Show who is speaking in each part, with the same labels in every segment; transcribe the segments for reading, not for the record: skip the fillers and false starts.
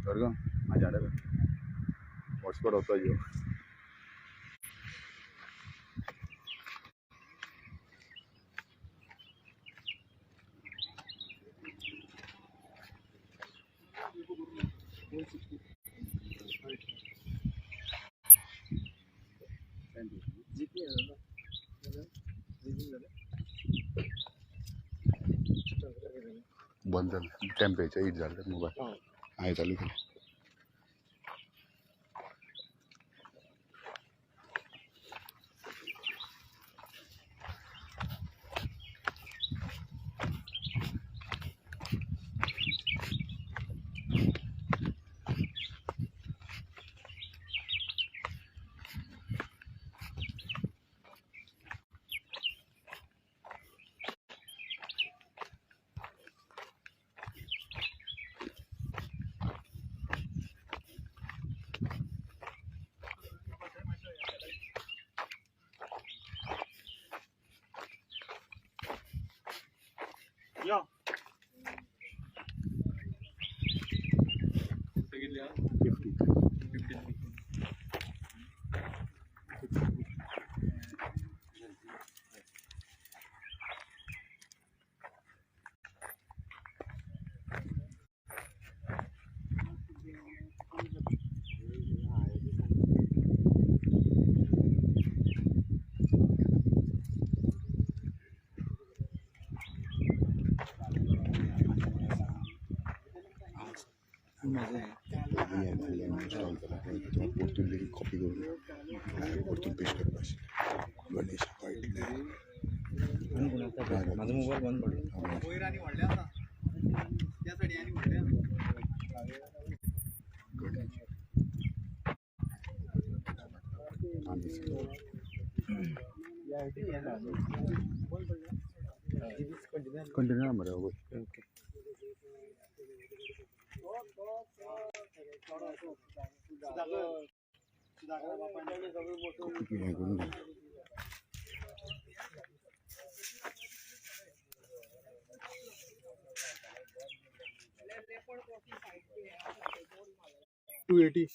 Speaker 1: स्वर्गम माझ्या हॉटस्पॉट होता जो बंद झालं टेम्परेचर हिट झालं मोबाईल आहे चालू केलं
Speaker 2: या इंस्टॉल करा पोर्तून कॉपी करून पोर्तून पेस्ट करपास गणेश वायटले
Speaker 3: माझा मोबाईल बंद पडला
Speaker 1: कंटिन्यू मरे ओके
Speaker 2: $280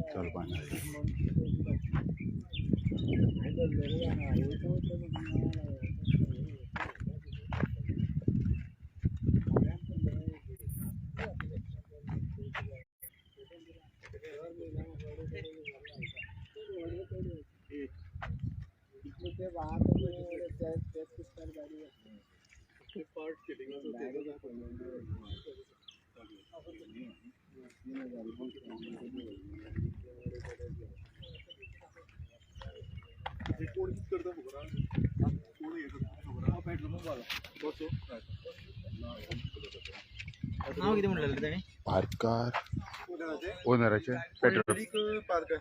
Speaker 1: चल पाना
Speaker 3: नाव किती म्हटलं त्याने
Speaker 1: पार्कार ओनराचे पेट्रोल
Speaker 2: पार्क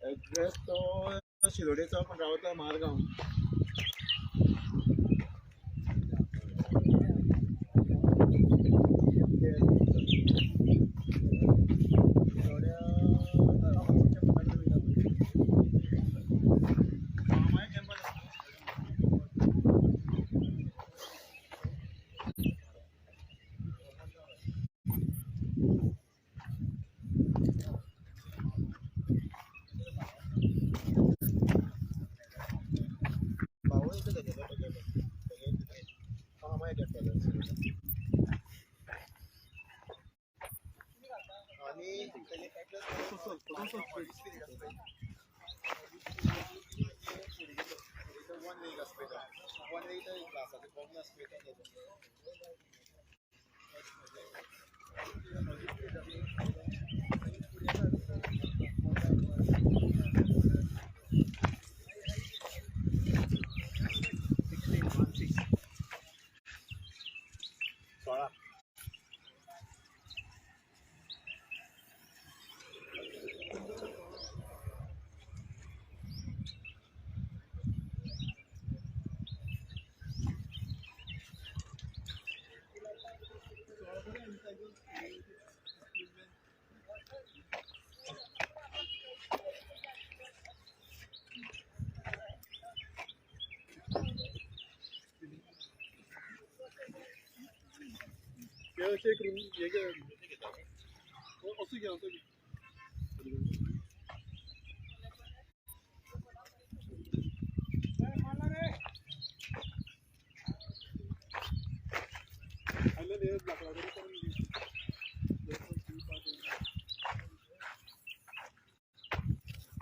Speaker 2: ऍड्रेस तो शिरोडेचा पण रावता मारगाव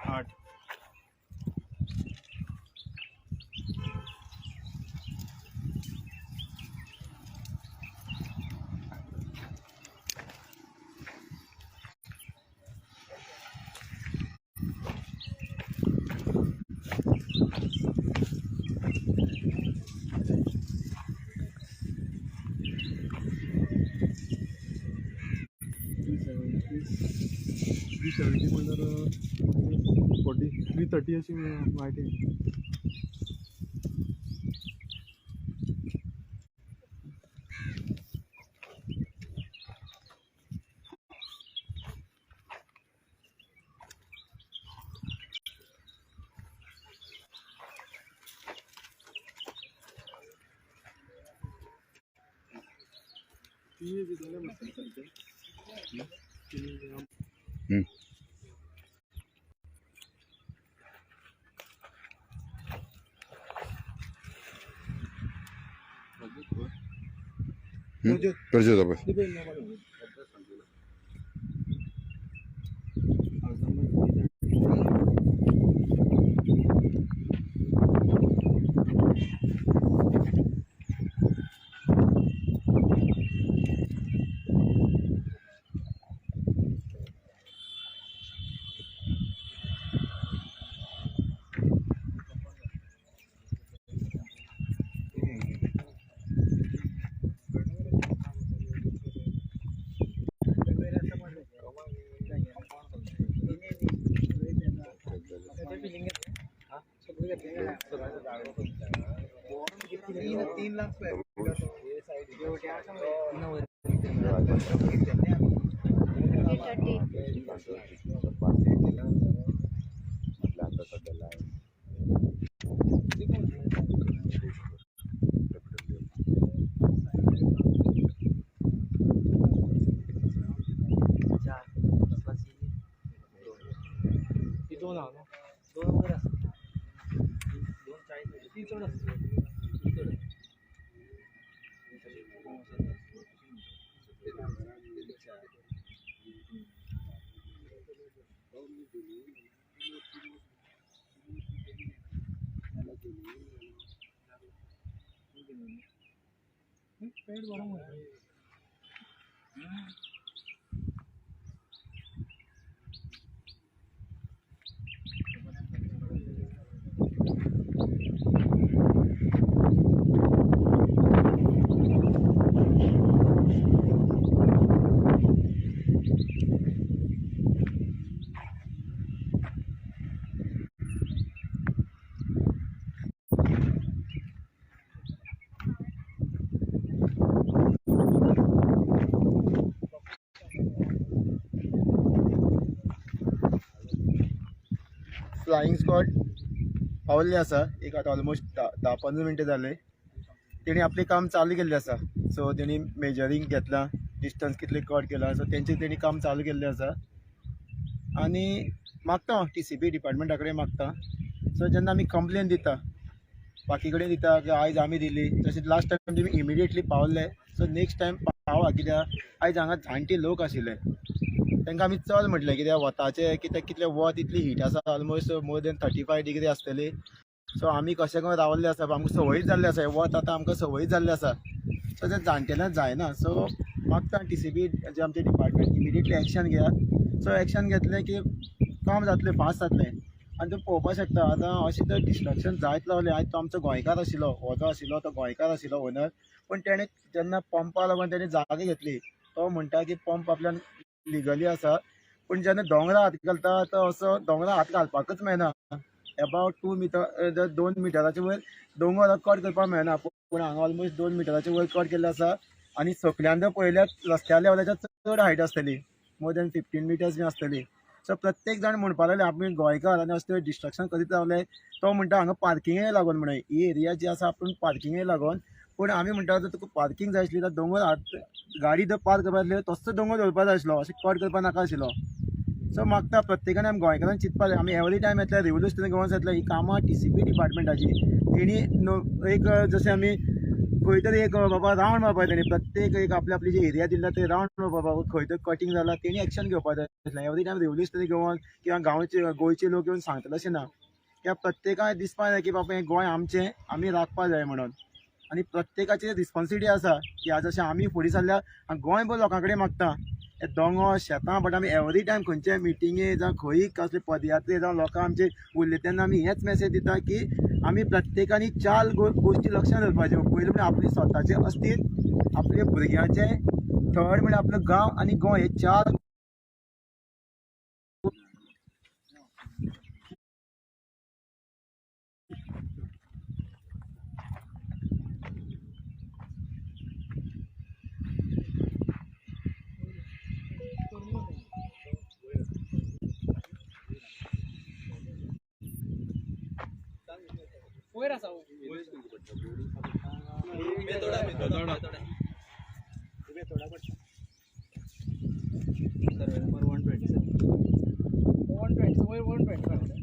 Speaker 2: आठ थ्री 70 म्हणल्यार 330 अशी माहिती आहे.
Speaker 1: Perce de bă.
Speaker 4: Flying squad पावल्ले आसा. एक आतां ऑलमोस्ट 10-15 मिनटां जाले. तेणी आपलें काम चालू केल्लें आसा. सो तेणी मेजरींग घेतलां, डिस्टन्स कितले कट केला, सो तेंचें तेणी काम चालू केल्लें आसा. आनी मागता हांव TCP डिपार्टमेंटा कडेन मागता. सो जेन्ना आमी कंप्लेन दिता बाकी कडेन दिता की आयज आमी दिली, तशें लास्ट टायम तुमी इमिडिएटली पावल्ले. सो नेक्स्ट टायम पावा, कित्याक आयज हांगा जाणटे लोक आशिल्ले, तांकां आमी चल म्हटलें कित्याक वताचें कित्याक कितलें वत इतली हीट आसा, ऑलमोस्ट मोर देन 35 डिग्री आसतली. सो आमी कशें करून रावल्ले आसा, आमकां संवयच जाल्ली आसा, वत आतां आमकां संवयच जाल्लें आसा. सो तें जाणटेल्यांक जायना. सो मागता TCP जे आमचे डिपार्टमेंट इमिडिएटली एक्शन घेया. सो एक्शन घेतलें की काम जातलें, फास्ट जातलें. आनी तूं पळोवपाक शकता आतां अशें तर डिस्ट्रक्शन जायत रावलें. आयज तो आमचो गोंयकार आशिल्लो, हो जो आशिल्लो तो गोंयकार आशिल्लो ओनर, पूण तेणें जेन्ना पंपा लागून तेणें जागा घेतली, तो म्हणटा की पंप आपल्यान लिगली आसा, पूण जेन्ना दोंगरा हात घालता तो असो दोंगरा हात घालपाकच मेळना. अबावट 2 मिटराचे वयर दोंगर कट करपाक मेळना, पूण हांगा ऑलमोस्ट 2 मिटराचे वयर कट केल्ले आसा. आनी सकल्यान जर पळयल्यार रस्त्या लेवलाच्या चड हायट आसतली, मोर देन 15 मिटर्स बी आसतली. सो प्रत्येक जाण म्हणपाक लागले आमी गोंयकार आनी अशें डिस्ट्रक्शन करीत रावले. तो म्हणटा हांगा पार्किंगेक लागून, म्हणून ही एरिया जी आसा आपूण पार्किंगेक लागून पूण आमी म्हणटा जर तुका पार्किंग जाय आसली जाल्यार दोंगर गाडी जर पार्क करपा आसली तसो दोंगर दवरपा जाय आसलो, अशें कट करपा नाका आशिल्लो. सो मागता प्रत्येकान आमी गोंयकारांक चिंतपा जाय. आमी एवरी टायम येतले रेवल्युशनरी गोवन्स येतले ही कामां TCP डिपार्टमेंटाची. तेणी एक जशें आमी खंय तरी एक बाबा रावंड मारपा जाय, तेणी प्रत्येक एक आपली आपली जी एरिया दिला ते रावंड मारपा, खंय तरी कटींग जालां तेणी एक्शन घेवपा जाय. एवरी टायम रेवल्युशनरी गोवन्स किंवा गांवचे गोंयचे लोक येवन सांगतले अशें ना. किंवा प्रत्येकाक दिसपा जाय की बाबा हें गोंय आमचें, आमी राखपा जाय म्हणून. आनी प्रत्येकाची रिस्पॉन्सिबिलिटी आसा की आज जशें आमी फुडें सरल्या गोंयभर लोकां कडेन मागता हे दोंगर शेतां. बट आमी एवरी टायम खंयचे मिटिंगे जावं खंयी कसले पदयात्रे जावं लोकां आमचे उरले तेन्ना आमी हेच मेसेज दिता की आमी प्रत्येकानी 4 गोश्टी लक्षांत दवरपाच्यो. पयलीं म्हणजे आपली स्वताचें अस्तित्व, आपल्या भुरग्यांचें, थर्ड म्हणजे आपलो गांव आनी गोंय, हे 4
Speaker 3: वयर आसा सर्वे नंबर 120 वयर 125.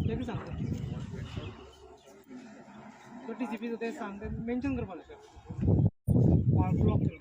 Speaker 3: ते बी सांगता तो TCP ते सांगता मेन्शन करपा जाय ब्लॉक केलो.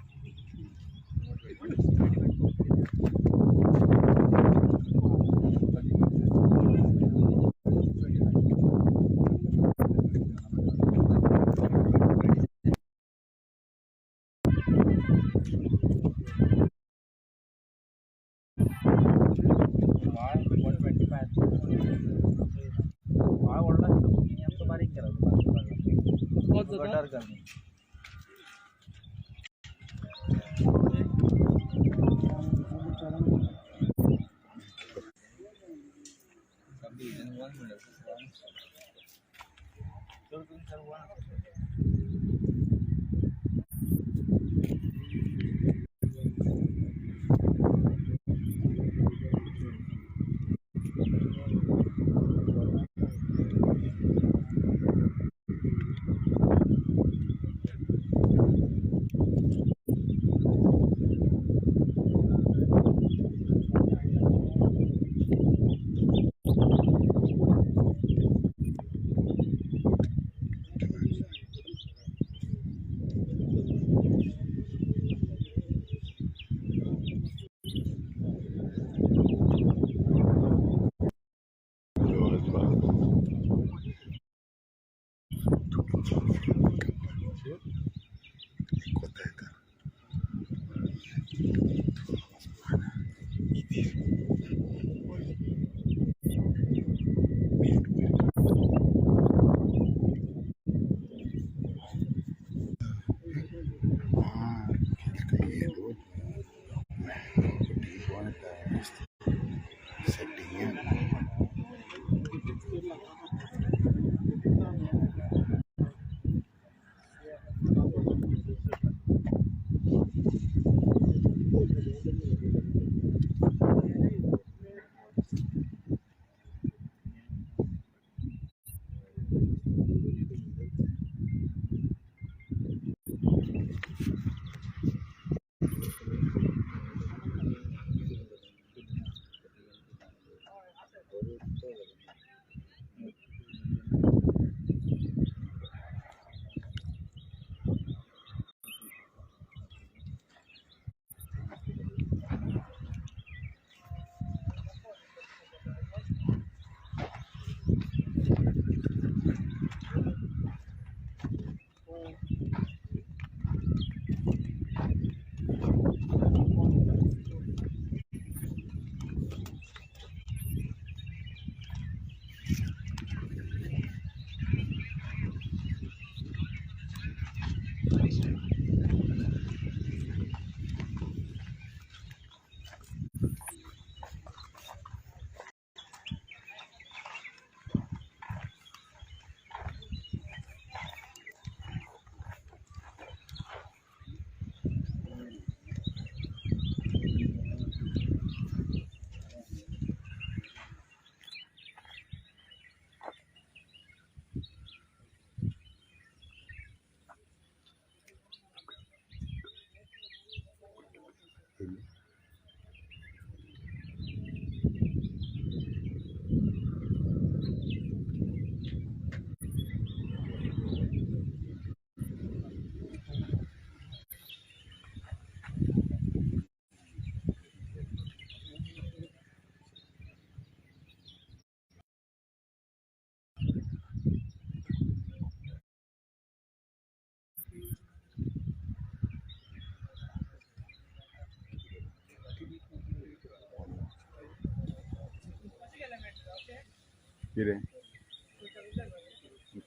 Speaker 1: कितें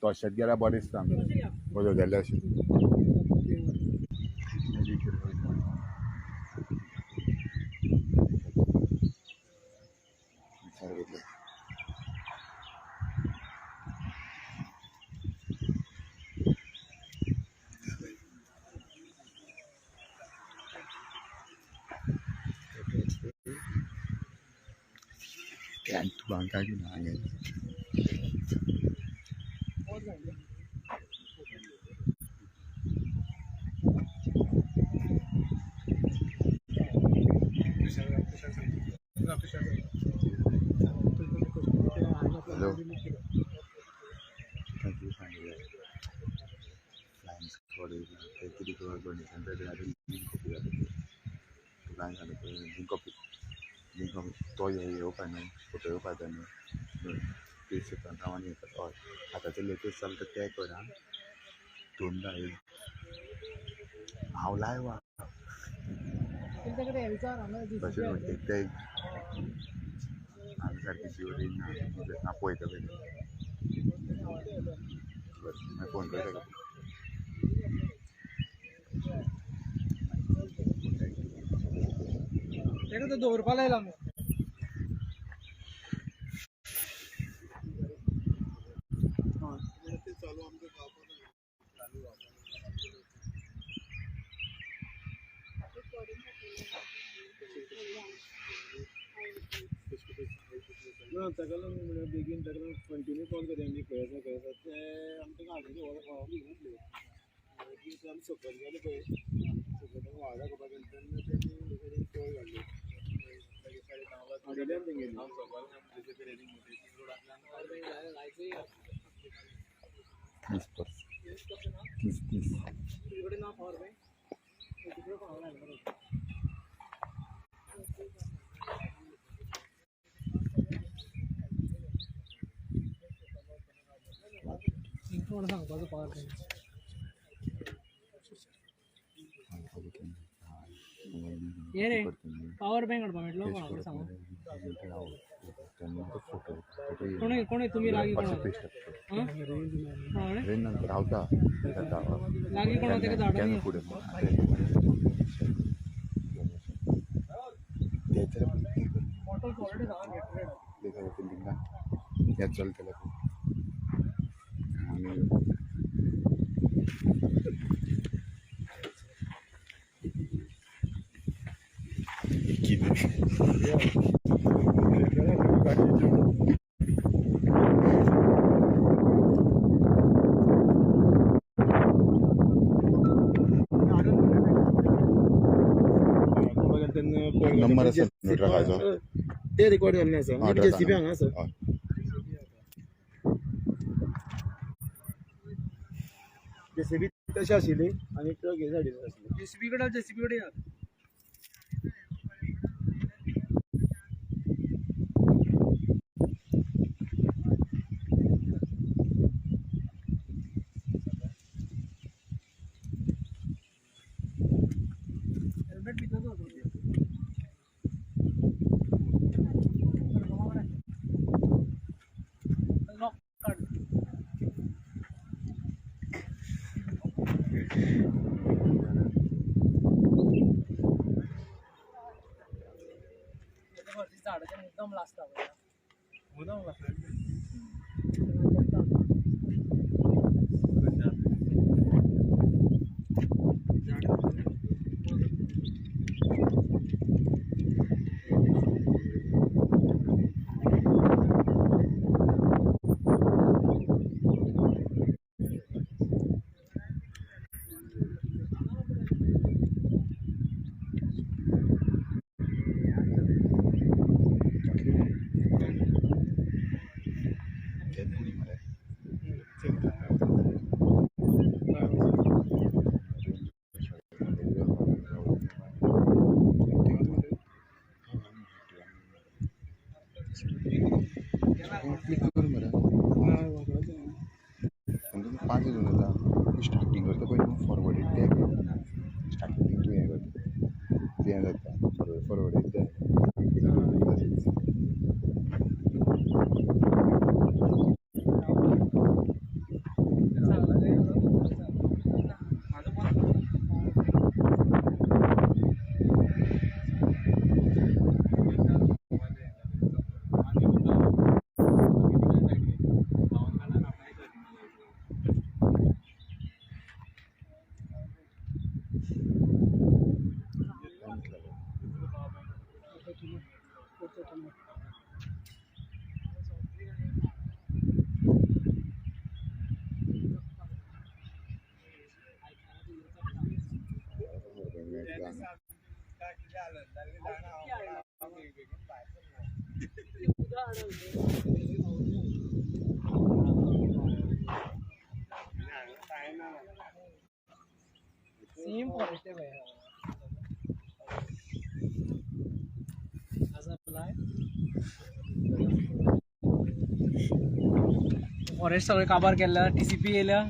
Speaker 1: तोशेंच गेल्यार बरें दिसता बरो गेल्यार अशें तुका काय ना हॅलो फ्लायंग स्क्वॉड ते कितें डोनेशन लिंक कॉपी जाता काय झालं लिंक कॉपी तो येवपा न्हू फोटो येवपा जाय न्हू तीस सेकंड रावन येतात हय आतांचें लेटेस्ट चलता तें कर आं दोनदा येयला हांव लायव
Speaker 3: त्यांच्याकडे विचार
Speaker 1: तशें म्हणटा ते हांवें सारकी जिवरी ना हांव पळयता पळय मागीर फोन करता
Speaker 3: तेका तो दवरपा लायला आमी
Speaker 2: ताका लागून बेगीन ताका कंटिन्यू कॉल करूया आमी खंय आसा ते आमच्या गाडयेची वळख घेतली आमी सकयल गेले पळय सकयल वाडा करपाक गेले तेन्ना तेणी कॉल घाली हाडयले आमी तेंगेली
Speaker 3: तिकडे ना पावर बँक तिकडे पावर लागला कोण सांगपाचो पावर बँक ये रे पावर बँक हाडपा मेळटलो कोणाकडे सांगू कोणी कोणी तुम्ही लागीं कोण
Speaker 1: रावता
Speaker 3: लागीं कोण तेका धाडून
Speaker 1: फुडें
Speaker 3: मॉटल्स ऑलरेडी जावन
Speaker 1: हें चलतलें आनी नंबर आसा ट्रकाचो
Speaker 2: ते रिकॉर्ड जाल्लें आसा जेसीबी हांगा आसा जेसीबी तशी आशिल्ली आनी ट्रक हे सायडीन आशिल्ली
Speaker 3: जेसीबी कडेन या हेल्मेट भितर होतो लॉक काढ झाडाच्या मुद्दाम लागता
Speaker 2: मुदाम लागता
Speaker 1: स्टार्टिंग करता पळय फॉरवर्ड ते स्टार्टिंग तूं हें करता तें जाता फॉरवर्ड
Speaker 3: सेम फॉरेस्ट आहे भैया फॉरेस्ट सगळे काबार केल्या TCP येयल्या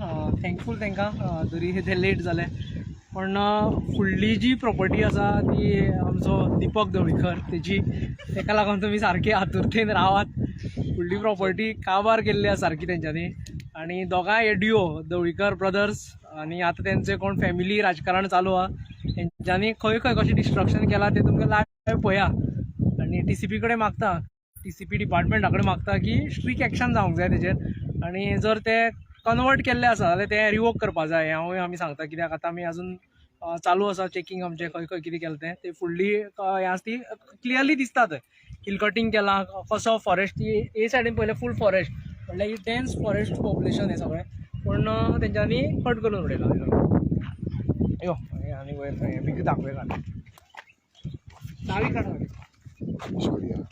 Speaker 3: थँकफूल तांकां जरी ते लेट जालें पण फुडली जी प्रॉपर्टी आसा ती आमचो दीपक ढवळीकर तेका लागून तुमी सारके आतुरतेन रावात फुडली प्रॉपर्टी काबार केल्ली आसा सारकी तेंच्यांनी आनी दोगांय हे डिओ ढवळीकर ब्रदर्स आनी आतां तेंचें कोण फॅमिली राजकारण चालू आहा तेंच्यांनी खंय खंय कशें डिस्ट्रक्शन केलां तें तुमकां लायव्ह पळया आनी TCP कडेन मागता TCP डिपार्टमेंटा कडेन मागता की स्ट्रिक्ट एक्शन जावंक जाय तेजेर आनी जर ते कन्वर्ट केल्ले आसा जाल्यार ते रिवोक करपा जाय हांवूय आमी सांगता कित्याक आतां आमी अजून चालू आसा चेकींग आमचें खंय खंय कितें केलें तें फुडली हें आसा ती क्लियरली दिसता थंय हिल कटींग केलां कसो फॉरेस्ट हे सायडीन पयलें फूल फॉरेस्ट म्हणल्यार ही डेन्स फॉरेस्ट पॉप्युलेशन हें सगळें पूण तेंच्यांनी कट करून उडयलां यो आनी वयर बिग दाखय चावी काड
Speaker 1: सोडया